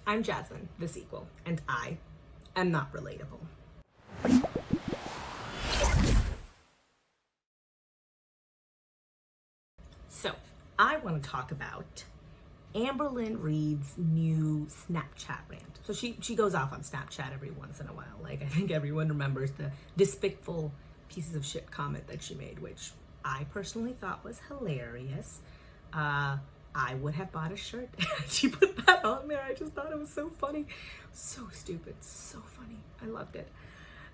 I'm Jasmine, the sequel, and I am not relatable. So, I want to talk about Amberlynn Reid's new Snapchat rant. So she goes off on Snapchat every once in a while. Like, I think everyone remembers the despicable pieces of shit comment that she made, which I personally thought was hilarious. I would have bought a shirt. She put that on there. I just thought it was so funny. So stupid, so funny. I loved it.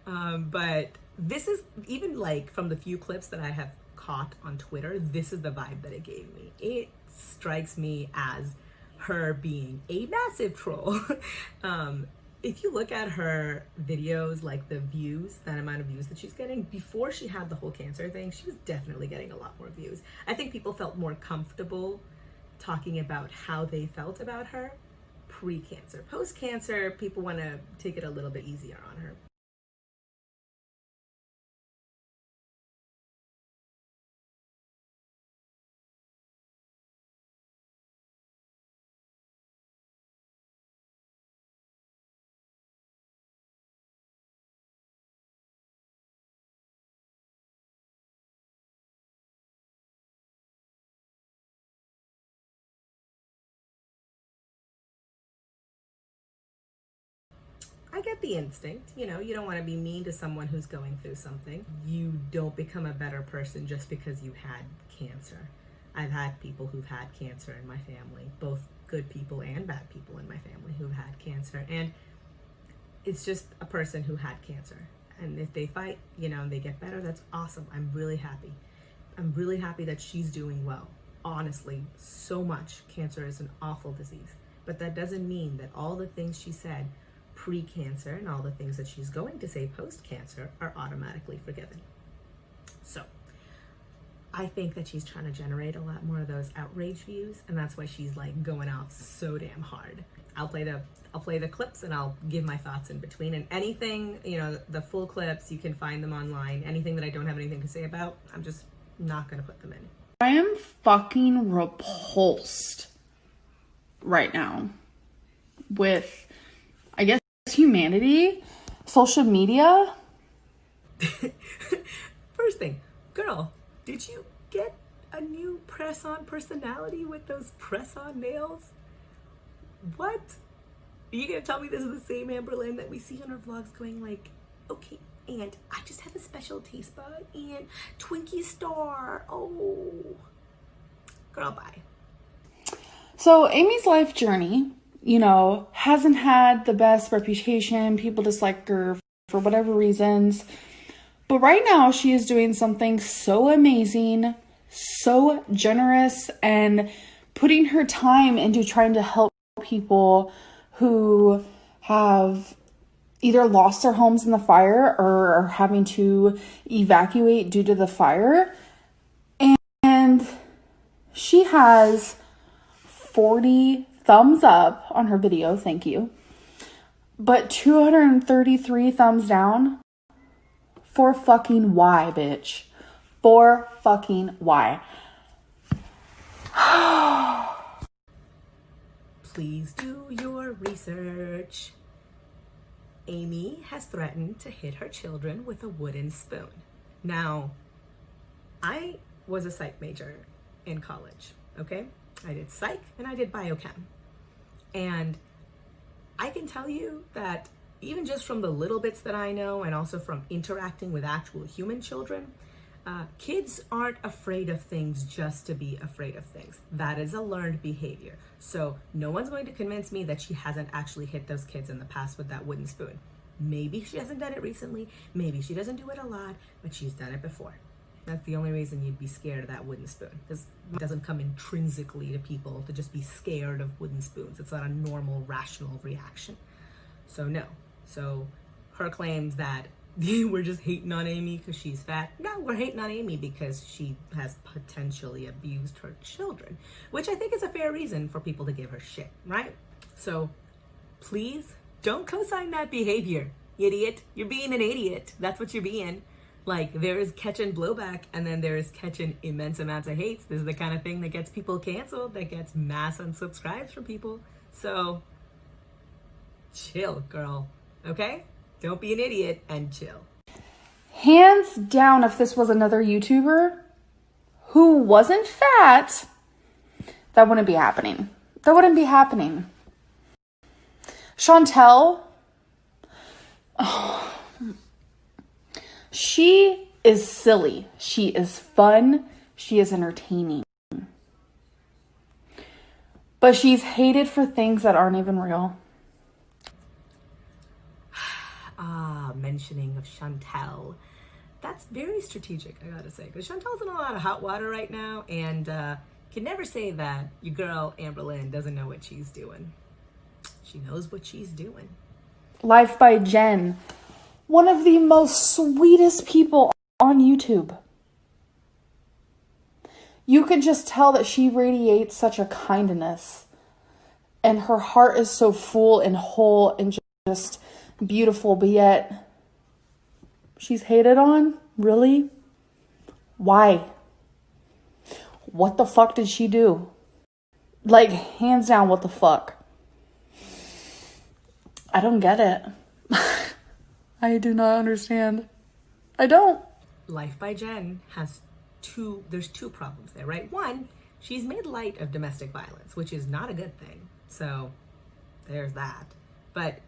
But this is, even like from the few clips that I have caught on Twitter, this is the vibe that it gave me. It strikes me as her being a massive troll. If you look at her videos, like the views, that amount of views that she's getting, before she had the whole cancer thing, she was definitely getting a lot more views. I think people felt more comfortable talking about how they felt about her pre-cancer. Post-cancer, people want to take it a little bit easier on her. I get the instinct, you know, you don't want to be mean to someone who's going through something. You don't become a better person just because you had cancer. I've had people who've had cancer in my family, both good people and bad people in my family who've had cancer. And it's just a person who had cancer. And if they fight, you know, and they get better, that's awesome. I'm really happy. I'm really happy that she's doing well. Honestly, so much. Cancer is an awful disease. But that doesn't mean that all the things she said pre-cancer and all the things that she's going to say post-cancer are automatically forgiven. So I think that she's trying to generate a lot more of those outrage views, and that's why she's like going off so damn hard. I'll play the clips and I'll give my thoughts in between, and anything, you know, the full clips, you can find them online. Anything that I don't have anything to say about, I'm just not gonna put them in. I am fucking repulsed right now with, I guess, humanity, social media. First thing, girl, did you get a new press-on personality with those press-on nails? What? Are you gonna tell me this is the same Amberlynn that we see on her vlogs going like, okay, and I just have a special taste bud and Twinkie star. Oh, girl, bye. So Amy's life journey, you know, hasn't had the best reputation. People dislike her for whatever reasons. But right now she is doing something so amazing, so generous, and putting her time into trying to help people who have either lost their homes in the fire or are having to evacuate due to the fire. And she has 40 thumbs up on her video, thank you, but 233 thumbs down. For fucking why, bitch? For fucking why? Please do your research. Amy has threatened to hit her children with a wooden spoon. Now, I was a psych major in college, okay? I did psych and I did biochem. And I can tell you that even just from the little bits that I know and also from interacting with actual human children, kids aren't afraid of things just to be afraid of things. That is a learned behavior. So no one's going to convince me that she hasn't actually hit those kids in the past with that wooden spoon. Maybe she hasn't done it recently. Maybe she doesn't do it a lot, but she's done it before. That's the only reason you'd be scared of that wooden spoon, because it doesn't come intrinsically to people to just be scared of wooden spoons. It's not a normal, rational reaction. So no. So her claims that we're just hating on Amy because she's fat. No, we're hating on Amy because she has potentially abused her children, which I think is a fair reason for people to give her shit, right? So please don't co-sign that behavior, idiot. You're being an idiot. That's what you're being. Like, there is catching blowback and then there is catching immense amounts of hates. This is the kind of thing that gets people canceled, that gets mass unsubscribes from people. So chill, girl. Okay? Don't be an idiot and chill. Hands down, if this was another YouTuber who wasn't fat, that wouldn't be happening. That wouldn't be happening. Chantelle, oh, she is silly. She is fun. She is entertaining. But she's hated for things that aren't even real. Mentioning of Chantelle. That's very strategic, I gotta say. Because Chantelle's in a lot of hot water right now. And can never say that your girl, Amberlynn, doesn't know what she's doing. She knows what she's doing. Lyfe by Jen. One of the most sweetest people on YouTube. You could just tell that she radiates such a kindness. And her heart is so full and whole and just beautiful. But yet, she's hated on? Really? Why? What the fuck did she do? Like, hands down, what the fuck? I don't get it. I do not understand. I don't. Lyfe by Jen has there's two problems there, right? One, she's made light of domestic violence, which is not a good thing. So there's that. But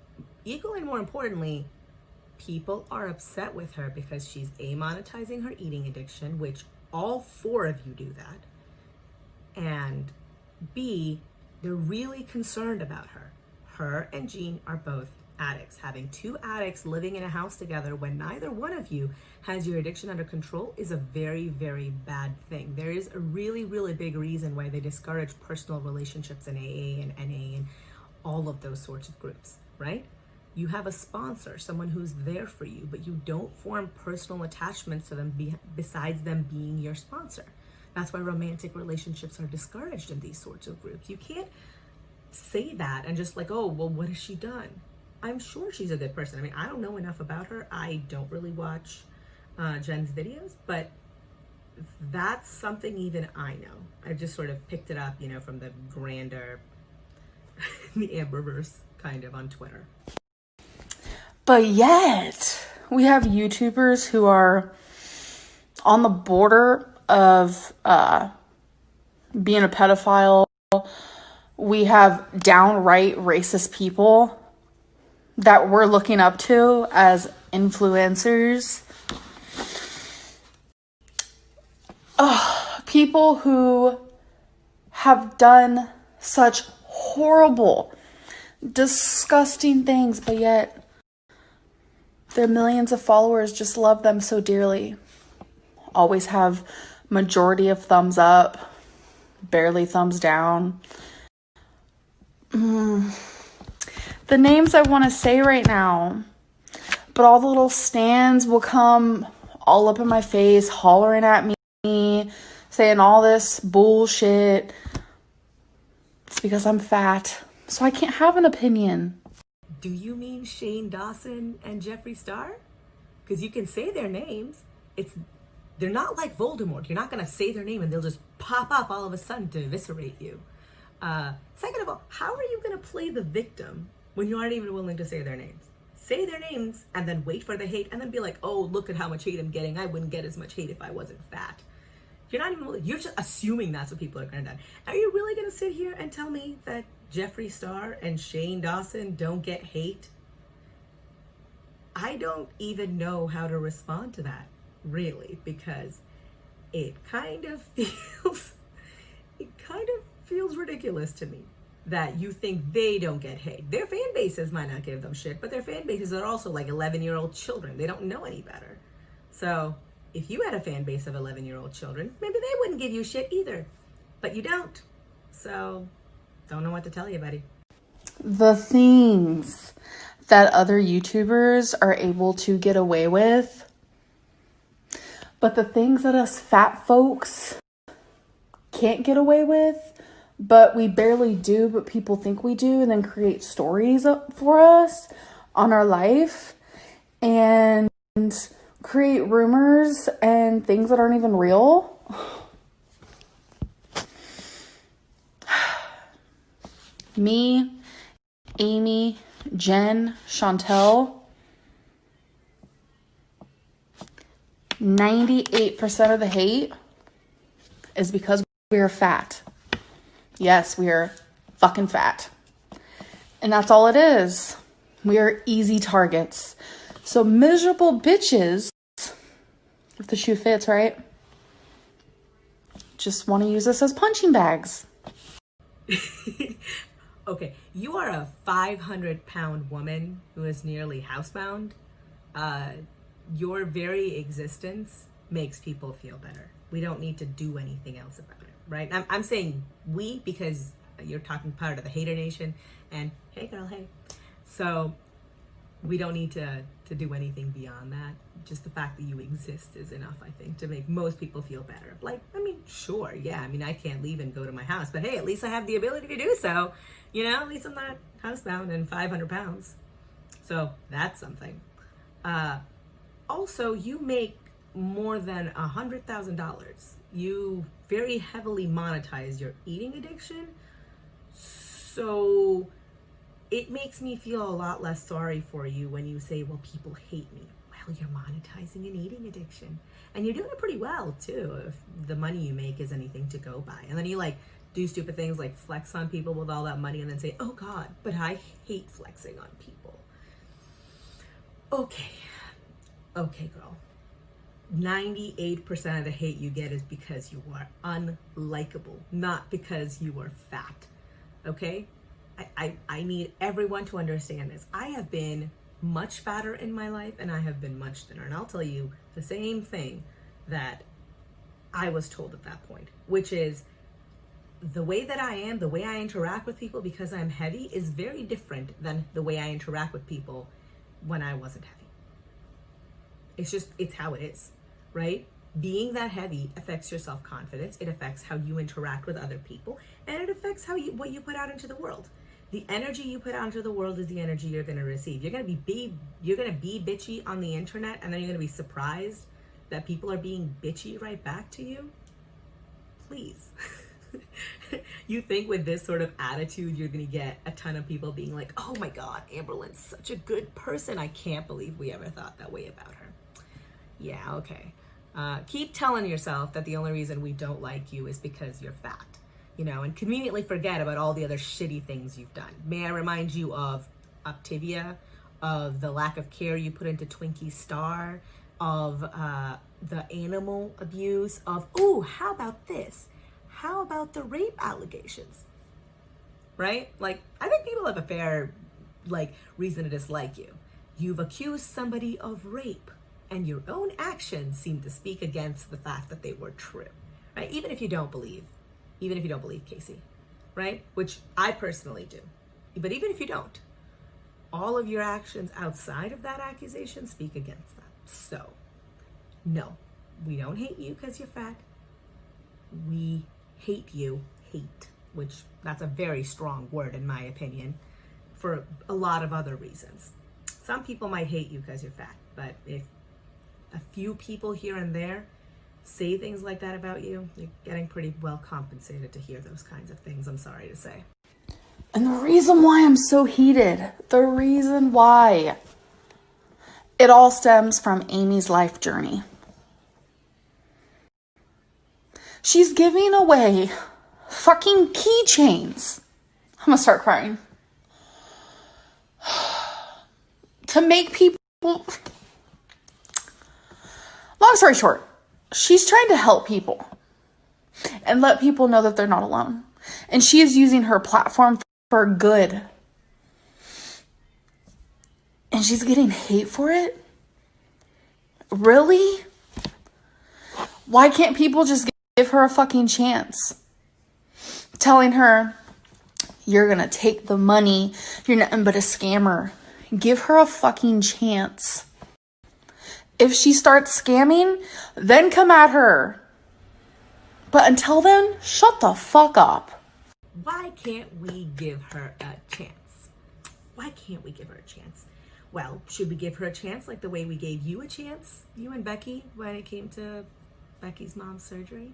equally and more importantly, people are upset with her because she's A, monetizing her eating addiction, which all four of you do that. And B, they're really concerned about her. Her and Jean are both addicts. Having two addicts living in a house together when neither one of you has your addiction under control is a very, very bad thing. There is a really, really big reason why they discourage personal relationships in AA and NA and all of those sorts of groups, right? You have a sponsor, someone who's there for you, but you don't form personal attachments to them besides them being your sponsor. That's why romantic relationships are discouraged in these sorts of groups. You can't say that and just like, oh, well, what has she done? I'm sure she's a good person. I mean, I don't know enough about her. I don't really watch Jen's videos, but that's something even I know. I just sort of picked it up, you know, from the grander, the Amberverse kind of on Twitter. But yet, we have YouTubers who are on the border of being a pedophile. We have downright racist people that we're looking up to as influencers. People who have done such horrible, disgusting things, but yet their millions of followers just love them so dearly. Always have majority of thumbs up, barely thumbs down. The names I want to say right now, but all the little stands will come all up in my face, hollering at me, saying all this bullshit. It's because I'm fat, so I can't have an opinion. Do you mean Shane Dawson and Jeffree Star? Because you can say their names. They're not like Voldemort. You're not going to say their name and they'll just pop up all of a sudden to eviscerate you. Second of all, how are you going to play the victim when you aren't even willing to say their names? Say their names and then wait for the hate and then be like, oh, look at how much hate I'm getting. I wouldn't get as much hate if I wasn't fat. You're not even, you're just assuming that's what people are going to do. Are you really going to sit here and tell me that Jeffree Star and Shane Dawson don't get hate? I don't even know how to respond to that, really, because it kind of feels ridiculous to me that you think they don't get hate. Their fan bases might not give them shit, but their fan bases are also like 11-year-old children. They don't know any better. So if you had a fan base of 11-year-old children, maybe they wouldn't give you shit either, but you don't. So don't know what to tell you, buddy. The things that other YouTubers are able to get away with, but the things that us fat folks can't get away with, but we barely do, but people think we do, and then create stories for us on our life and create rumors and things that aren't even real. Me, Amy, Jen, Chantelle, 98% of the hate is because we are fat. Yes, we are fucking fat. And that's all it is. We are easy targets. So miserable bitches, if the shoe fits, right? Just want to use us as punching bags. Okay, you are a 500-pound woman who is nearly housebound. Your very existence makes people feel better. We don't need to do anything else about it, right? I'm saying we because you're talking part of the hater nation, and hey girl, hey. So we don't need to do anything beyond that. Just the fact that you exist is enough, I think, to make most people feel better. Like, I mean, sure, yeah, I mean, I can't leave and go to my house, but hey, at least I have the ability to do so. You know, at least I'm not housebound and 500 pounds. So that's something. Also, you make more than $100,000. You very heavily monetize your eating addiction. So it makes me feel a lot less sorry for you when you say, well, people hate me. Well, you're monetizing an eating addiction. And you're doing it pretty well, too, if the money you make is anything to go by. And then you, like, do stupid things like flex on people with all that money and then say, oh, God, but I hate flexing on people. Okay, girl. 98% of the hate you get is because you are unlikable, not because you are fat. Okay? I need everyone to understand this. I have been much fatter in my life and I have been much thinner. And I'll tell you the same thing that I was told at that point, which is the way that I am, the way I interact with people because I'm heavy is very different than the way I interact with people when I wasn't heavy. It's how it is, right? Being that heavy affects your self-confidence. It affects how you interact with other people, and it affects what you put out into the world. The energy you put out into the world is the energy you're going to receive. You're going to be bitchy on the internet, and then you're going to be surprised that people are being bitchy right back to you. Please. You think with this sort of attitude, you're going to get a ton of people being like, oh my God, Amberlynn's such a good person. I can't believe we ever thought that way about her. Yeah, okay. Keep telling yourself that the only reason we don't like you is because you're fat, you know, and conveniently forget about all the other shitty things you've done. May I remind you of Octavia, of the lack of care you put into Twinkie Star, of the animal abuse, of, ooh, how about this? How about the rape allegations? Right? Like, I think people have a fair, like, reason to dislike you. You've accused somebody of rape, and your own actions seem to speak against the fact that they were true, right? Even if you don't believe Casey, right? Which I personally do. But even if you don't, all of your actions outside of that accusation speak against that. So, no, we don't hate you because you're fat. We hate you, which that's a very strong word in my opinion, for a lot of other reasons. Some people might hate you because you're fat, but if a few people here and there say things like that about you, you're getting pretty well compensated to hear those kinds of things, I'm sorry to say. And the reason why I'm so heated, the reason why, it all stems from Amy's life journey. She's giving away fucking keychains. I'm gonna start crying. To make people... Long story short, she's trying to help people and let people know that they're not alone. And she is using her platform for good. And she's getting hate for it? Really? Why can't people just give her a fucking chance? Telling her, you're gonna take the money, you're nothing but a scammer. Give her a fucking chance. If she starts scamming, then come at her. But until then, shut the fuck up. Why can't we give her a chance? Why can't we give her a chance? Well, should we give her a chance like the way we gave you a chance, you and Becky, when it came to Becky's mom's surgery?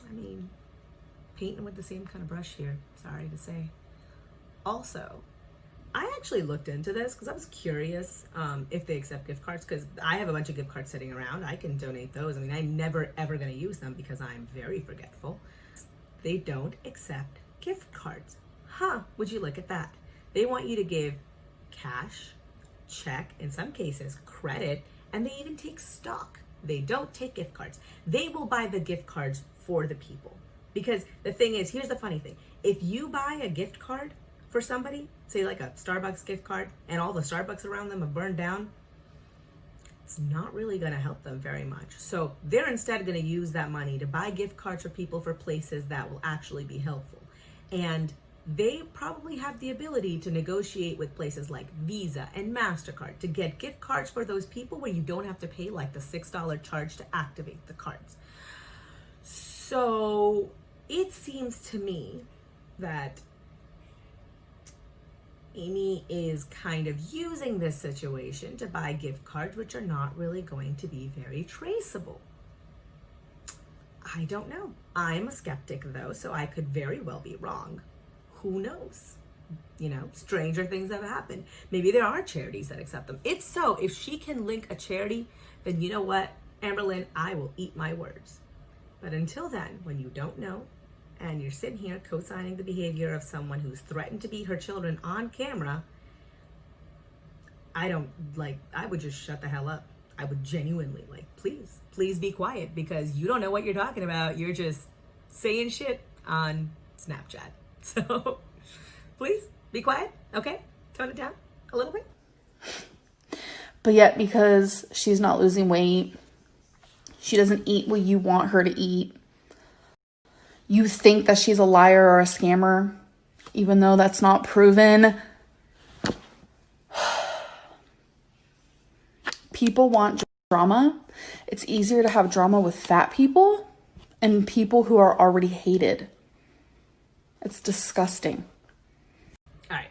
I mean, painting with the same kind of brush here, sorry to say. Also, I actually looked into this because I was curious if they accept gift cards, because I have a bunch of gift cards sitting around. I can donate those. I mean, I'm never ever going to use them because I'm very forgetful. They don't accept gift cards. Huh, would you look at that? They want you to give cash, check, in some cases credit, and they even take stock. They don't take gift cards. They will buy the gift cards for the people. Because the thing is, here's the funny thing. If you buy a gift card for somebody, say like a Starbucks gift card, and all the Starbucks around them are burned down, it's not really going to help them very much. So they're instead going to use that money to buy gift cards for people for places that will actually be helpful. And they probably have the ability to negotiate with places like Visa and MasterCard to get gift cards for those people where you don't have to pay like the $6 charge to activate the cards. So it seems to me that Amy is kind of using this situation to buy gift cards, which are not really going to be very traceable. I don't know. I'm a skeptic though, so I could very well be wrong. Who knows? You know, stranger things have happened. Maybe there are charities that accept them. If so, if she can link a charity, then you know what, Amberlynn, I will eat my words. But until then, when you don't know, and you're sitting here co-signing the behavior of someone who's threatened to beat her children on camera, I would just shut the hell up. I would genuinely, please be quiet, because you don't know what you're talking about. You're just saying shit on Snapchat. So please be quiet, okay? Tone it down a little bit. But yet, because she's not losing weight, she doesn't eat what you want her to eat, you think that she's a liar or a scammer, even though that's not proven. People want drama. It's easier to have drama with fat people and people who are already hated. It's disgusting. All right.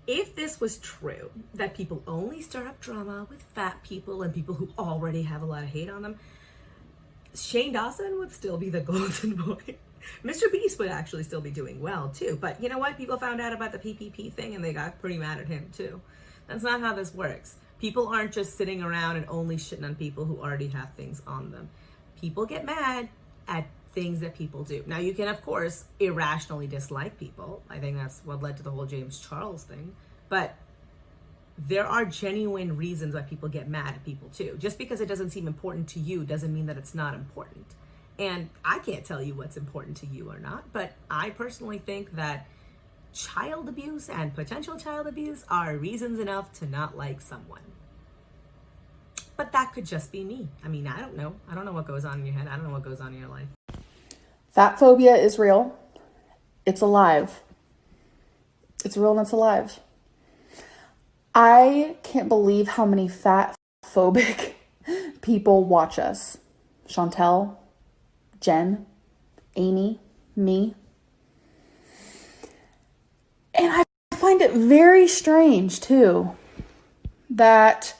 If this was true, that people only stir up drama with fat people and people who already have a lot of hate on them, Shane Dawson would still be the golden boy. Mr. Beast would actually still be doing well too. But you know what? People found out about the PPP thing and they got pretty mad at him too. That's not how this works. People aren't just sitting around and only shitting on people who already have things on them. People get mad at things that people do. Now you can, of course, irrationally dislike people. I think that's what led to the whole James Charles thing. But there are genuine reasons why people get mad at people too. Just because it doesn't seem important to you doesn't mean that it's not important. And I can't tell you what's important to you or not, but I personally think that child abuse and potential child abuse are reasons enough to not like someone. But that could just be me. I mean, I don't know. I don't know what goes on in your head. I don't know what goes on in your life. Fatphobia is real. It's alive. It's real and it's alive. I can't believe how many fat phobic people watch us. Chantelle, Jen, Amy, me. And I find it very strange too that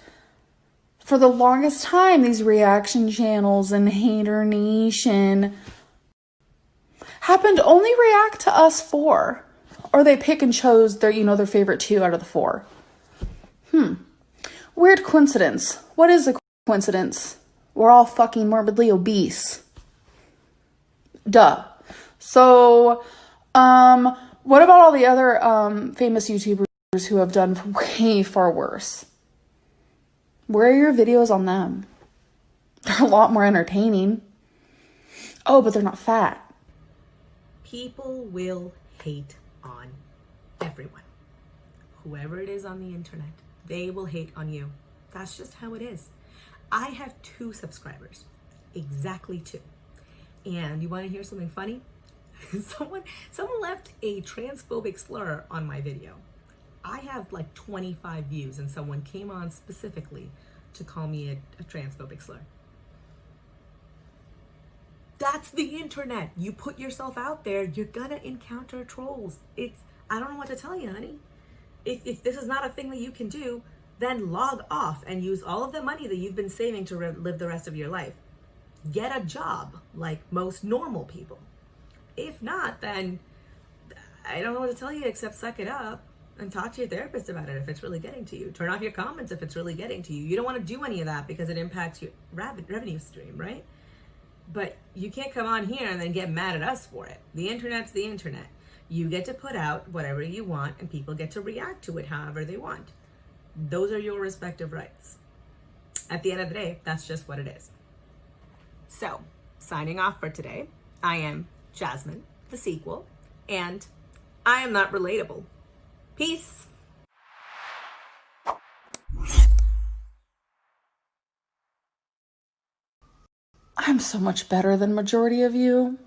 for the longest time these reaction channels and Hater Nation happened to only react to us 4, or they pick and chose their, their favorite 2 out of the 4. Weird coincidence. What is a coincidence? We're all fucking morbidly obese. Duh. So, what about all the other famous YouTubers who have done way far worse? Where are your videos on them? They're a lot more entertaining. Oh, but they're not fat. People will hate on everyone. Whoever it is on the internet, they will hate on you. That's just how it is. I have 2 subscribers, exactly 2. And you want to hear something funny? Someone left a transphobic slur on my video. I have like 25 views and someone came on specifically to call me a transphobic slur. That's the internet. You put yourself out there, you're gonna encounter trolls. I don't know what to tell you, honey. If this is not a thing that you can do, then log off and use all of the money that you've been saving to live the rest of your life. Get a job like most normal people. If not, then I don't know what to tell you except suck it up. and talk to your therapist about it if it's really getting to you. Turn off your comments if it's really getting to you. You don't want to do any of that because it impacts your revenue stream, right? But you can't come on here and then get mad at us for it. The internet's the internet. You get to put out whatever you want and people get to react to it however they want. Those are your respective rights. At the end of the day, that's just what it is. So, signing off for today, I am Jasmine, the sequel, and I am not relatable. Peace. I'm so much better than majority of you.